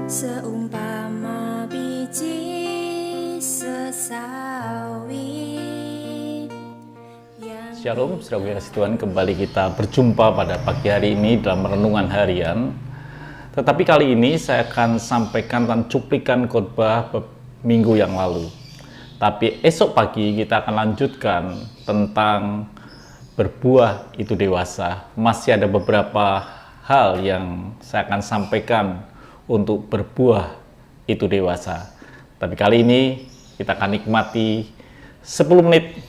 Seumpama biji sesawi. Shalom, saudara kasih Tuhan, kembali kita berjumpa pada pagi hari ini dalam renungan harian. Tetapi kali ini saya akan sampaikan tentang cuplikan khotbah minggu yang lalu. Tapi esok pagi kita akan lanjutkan tentang berbuah itu dewasa. Masih ada beberapa hal yang saya akan sampaikan untuk berbuah itu dewasa. Tapi kali ini kita akan nikmati 10 menit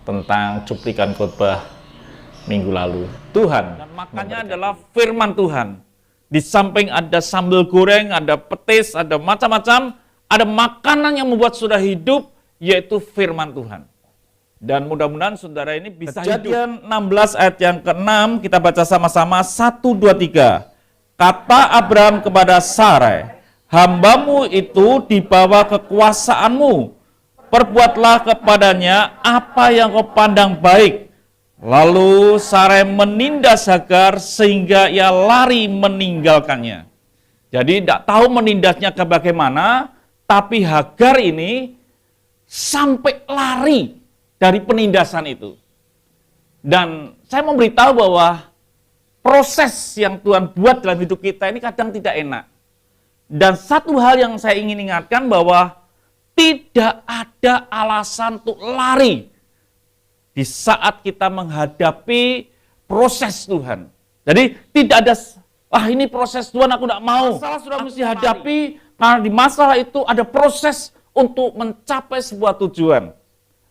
tentang cuplikan khotbah minggu lalu. Tuhan, dan makannya adalah firman Tuhan. Di samping ada sambal goreng, ada petis, ada macam-macam, ada makanan yang membuat saudara hidup, yaitu firman Tuhan. Dan mudah-mudahan saudara ini bisa Kejadian hidup. 16 ayat yang ke-6 kita baca sama-sama. 1, 2, 3. Kata Abraham kepada Sarai, hambamu itu di bawah kekuasaanmu. Perbuatlah kepadanya apa yang kau pandang baik. Lalu Sarai menindas Hagar sehingga ia lari meninggalkannya. Jadi tidak tahu menindasnya ke bagaimana, tapi Hagar ini sampai lari dari penindasan itu. Dan saya mau beritahu bahwa proses yang Tuhan buat dalam hidup kita ini kadang tidak enak. Dan satu hal yang saya ingin ingatkan bahwa tidak ada alasan untuk lari di saat kita menghadapi proses Tuhan. Jadi tidak ada, ini proses Tuhan aku tidak mau. Masalah sudah mesti hadapi, karena di masalah itu ada proses untuk mencapai sebuah tujuan.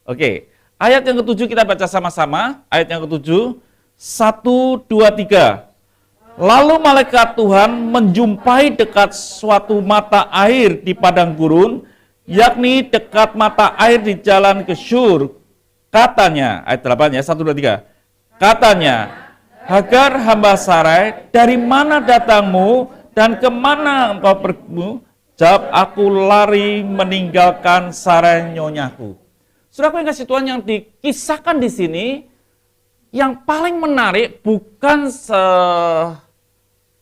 Oke, ayat yang ke-7 kita baca sama-sama. Ayat yang ke-7. 1, 2, 3. Lalu malaikat Tuhan menjumpai dekat suatu mata air di padang gurun, yakni dekat mata air di jalan ke Syur. Katanya, ayat 8 ya, 1, 2, 3. Katanya, Hagar hamba Sarai, dari mana datangmu dan kemana engkau pergimu? Jawab, aku lari meninggalkan Sarai nyonyaku. Saudaraku yang kasih Tuhan, yang dikisahkan di sini, yang paling menarik bukan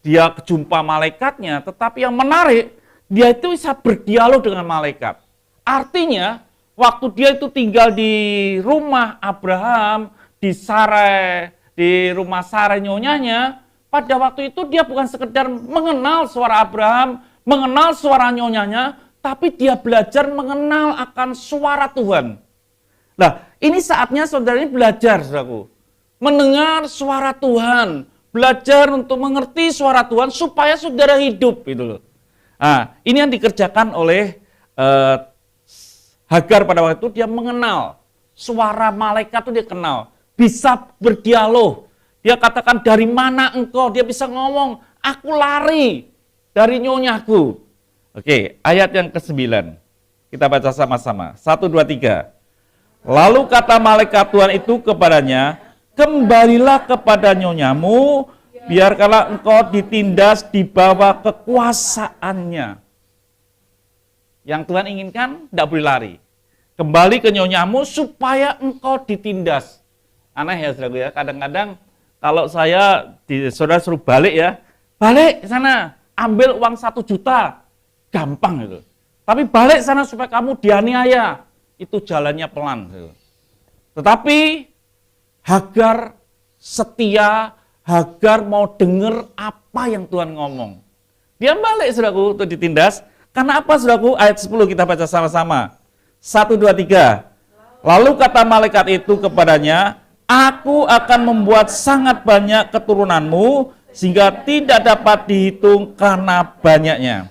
dia jumpa malaikatnya, tetapi yang menarik, dia itu bisa berdialog dengan malaikat. Artinya, waktu dia itu tinggal di rumah Abraham, di rumah Sarai nyonyanya, pada waktu itu dia bukan sekedar mengenal suara Abraham, mengenal suara nyonyanya, tapi dia belajar mengenal akan suara Tuhan. Nah, ini saatnya saudara ini belajar, saudaraku. Mendengar suara Tuhan, belajar untuk mengerti suara Tuhan supaya saudara hidup gitu loh. Nah, ini yang dikerjakan oleh Hagar pada waktu itu. Dia mengenal suara malaikat itu, dia kenal, bisa berdialog. Dia katakan, dari mana engkau? Dia bisa ngomong, aku lari dari nyonyaku. Oke, ayat yang ke-9 kita baca sama-sama. 1, 2, 3. Lalu kata malaikat Tuhan itu kepadanya, kembalilah kepada nyonyamu, biarkanlah engkau ditindas di bawah kekuasaannya. Yang Tuhan inginkan, tidak boleh lari. Kembali ke nyonyamu supaya engkau ditindas. Aneh ya saudara ya, kadang-kadang kalau saudara suruh balik ya, balik sana, ambil uang 1 juta, gampang itu. Tapi balik sana supaya kamu dianiaya, itu jalannya pelan. Gitu. Tetapi Hagar setia, Hagar mau dengar apa yang Tuhan ngomong. Dia balik, saudaraku, untuk ditindas. Karena apa, saudaraku? Ayat 10 kita baca sama-sama. 1, 2, 3. Lalu kata malaikat itu kepadanya, aku akan membuat sangat banyak keturunanmu, sehingga tidak dapat dihitung karena banyaknya.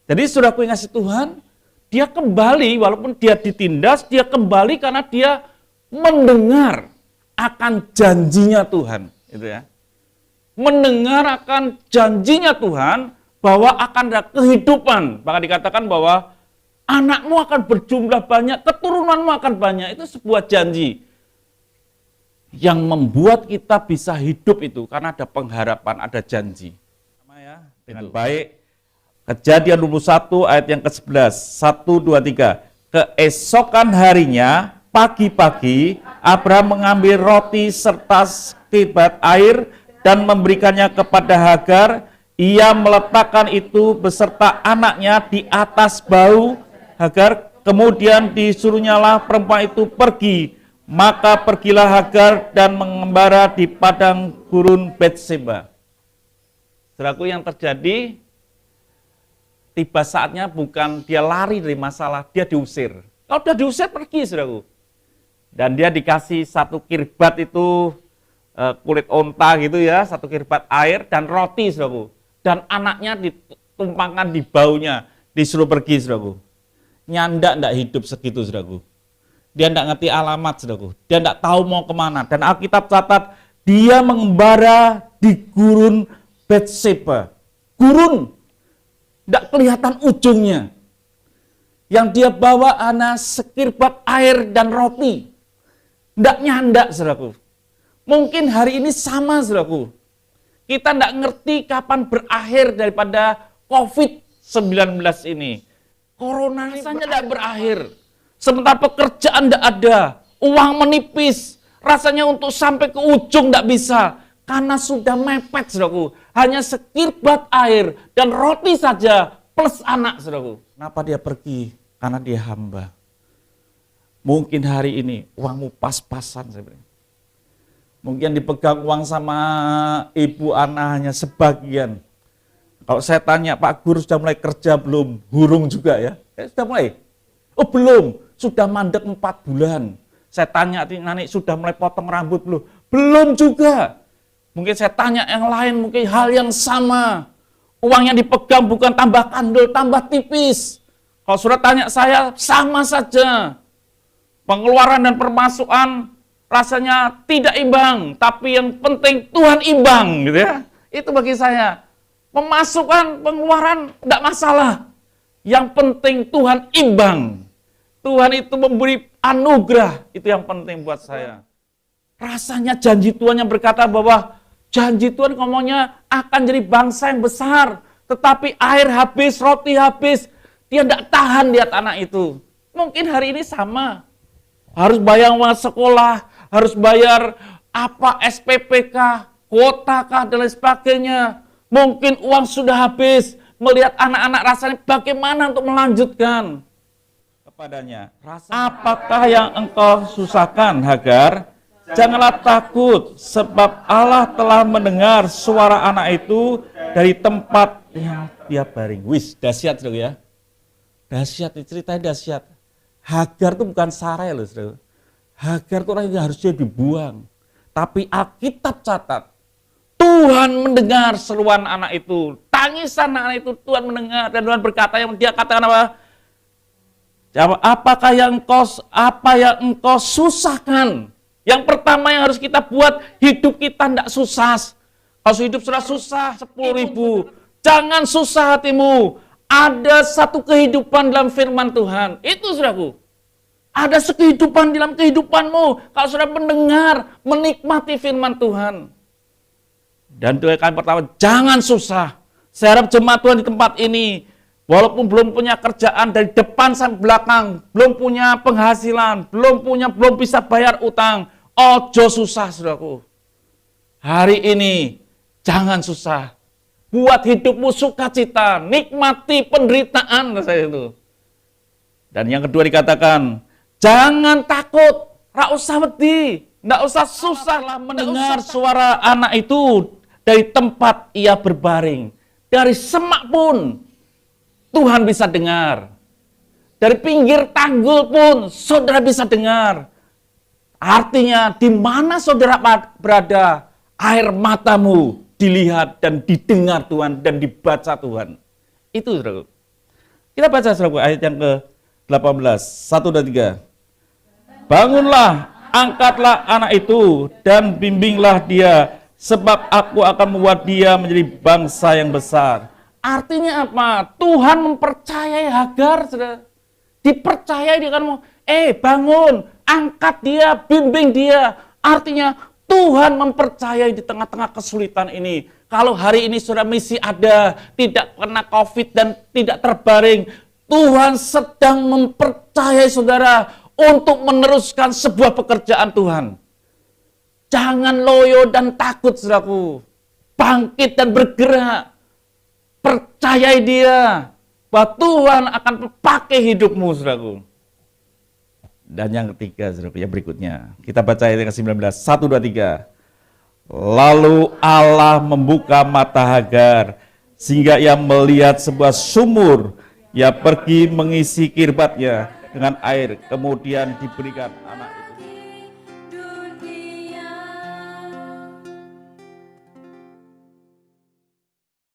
Jadi saudaraku yang kasih Tuhan, dia kembali, walaupun dia ditindas, dia kembali karena dia mendengar akan janjinya Tuhan, itu ya. Mendengar akan janjinya Tuhan bahwa akan ada kehidupan. Bahkan dikatakan bahwa anakmu akan berjumlah banyak, keturunanmu akan banyak. Itu sebuah janji yang membuat kita bisa hidup itu karena ada pengharapan, ada janji. Sama ya, dengan baik. Kejadian 21 ayat yang ke-11. 1, 2, 3. Keesokan harinya pagi-pagi, Abraham mengambil roti serta sekibat air dan memberikannya kepada Hagar Ia meletakkan itu beserta anaknya di atas bahu Hagar, kemudian disuruhnyalah perempuan itu pergi. Maka pergilah Hagar dan mengembara di padang gurun Betseba. Saudaraku, yang terjadi, tiba saatnya bukan dia lari dari masalah, dia diusir. Kalau dia diusir, pergi, saudaraku. Dan dia dikasih satu kirbat itu, kulit onta gitu ya, satu kirbat air dan roti, saudaraku. Dan anaknya ditumpangkan di baunya, disuruh pergi, saudaraku. Nyandak enggak hidup segitu, saudaraku. Dia enggak ngerti alamat, saudaraku. Dia enggak tahu mau kemana. Dan Alkitab catat, dia mengembara di gurun Betseba. Gurun, enggak kelihatan ujungnya. Yang dia bawa hanya sekirbat air dan roti. Enggak nyandak, saudaraku. Mungkin hari ini sama, saudaraku. Kita enggak ngerti kapan berakhir daripada COVID-19 ini. Corona rasanya enggak berakhir. Sementara pekerjaan enggak ada, uang menipis, rasanya untuk sampai ke ujung enggak bisa. Karena sudah mepet, saudaraku. Hanya sekirbat air dan roti saja plus anak, saudaraku. Kenapa dia pergi? Karena dia hamba. Mungkin hari ini uangmu pas-pasan, sebenarnya. Mungkin dipegang uang sama ibu anak hanya sebagian. Kalau saya tanya, Pak Guru sudah mulai kerja belum? Hurung juga ya. Sudah mulai? Oh belum, sudah mandek 4 bulan. Saya tanya, Nani sudah mulai potong rambut belum? Belum juga. Mungkin saya tanya yang lain, mungkin hal yang sama. Uang yang dipegang bukan tambah kandul, tambah tipis. Kalau sudah tanya saya, sama saja. Pengeluaran dan pemasukan rasanya tidak imbang, tapi yang penting Tuhan imbang, gitu ya. Itu bagi saya. Pemasukan, pengeluaran tidak masalah. Yang penting Tuhan imbang. Tuhan itu memberi anugerah, itu yang penting buat saya. Rasanya janji Tuhan yang berkata bahwa janji Tuhan ngomongnya akan jadi bangsa yang besar, tetapi air habis, roti habis, dia tidak tahan lihat anak itu. Mungkin hari ini sama. Harus bayar uang sekolah, harus bayar apa SPPK, kuota kah, dan lain sebagainya. Mungkin uang sudah habis, melihat anak-anak rasanya bagaimana untuk melanjutkan. Kepadanya, apakah yang engkau susahkan, Hagar? Janganlah takut, sebab Allah telah mendengar suara anak itu dari tempat yang dia baring. Wis, dahsyat, saudara ya. Dahsyat, ceritanya dahsyat. Hagar itu bukan Sarai loh, saudara. Hagar itu orang yang harusnya dibuang. Tapi Alkitab catat, Tuhan mendengar seruan anak itu. Tangisan anak itu Tuhan mendengar. Dan Tuhan berkata, yang dia katakan apa? Apa yang engkau susahkan? Yang pertama yang harus kita buat, hidup kita tidak susah. Kalau hidup sudah susah, 10.000. Jangan susah hatimu. Ada satu kehidupan dalam firman Tuhan. Itu saudaraku. Ada kehidupan dalam kehidupanmu. Kalau sudah mendengar, menikmati firman Tuhan. Dan doa kami pertama, jangan susah. Saya harap jemaat Tuhan di tempat ini, walaupun belum punya kerjaan dari depan sampai belakang, belum punya penghasilan, belum bisa bayar utang, ojo susah, saudaraku. Hari ini, jangan susah. Buat hidupmu sukacita, nikmati penderitaan, saya itu. Dan yang kedua dikatakan, jangan takut, nggak usah wedi, nggak usah susah lah mendengar suara anak itu dari tempat ia berbaring. Dari semak pun Tuhan bisa dengar. Dari pinggir tanggul pun saudara bisa dengar. Artinya di mana saudara berada, air matamu dilihat dan didengar Tuhan dan dibaca Tuhan. Itu saudara. Kita baca saudara ayat yang ke-18, 1 dan 3. Bangunlah, angkatlah anak itu dan bimbinglah dia, sebab aku akan membuat dia menjadi bangsa yang besar. Artinya apa? Tuhan mempercayai Hagar, saudara. Dipercayai dia kan, bangun, angkat dia, bimbing dia. Artinya Tuhan mempercayai di tengah-tengah kesulitan ini. Kalau hari ini saudara misi ada, tidak kena COVID dan tidak terbaring, Tuhan sedang mempercayai saudara untuk meneruskan sebuah pekerjaan Tuhan. Jangan loyo dan takut, saudaraku. Bangkit dan bergerak. Percayai dia bahwa Tuhan akan pakai hidupmu, saudaraku. Dan yang ketiga, saudaraku, yang berikutnya. Kita baca ayat yang ke-19. 1, 2, 3. Lalu Allah membuka mata Hagar, sehingga ia melihat sebuah sumur. Ia pergi mengisi kirbatnya dengan air, kemudian diberikan anak itu.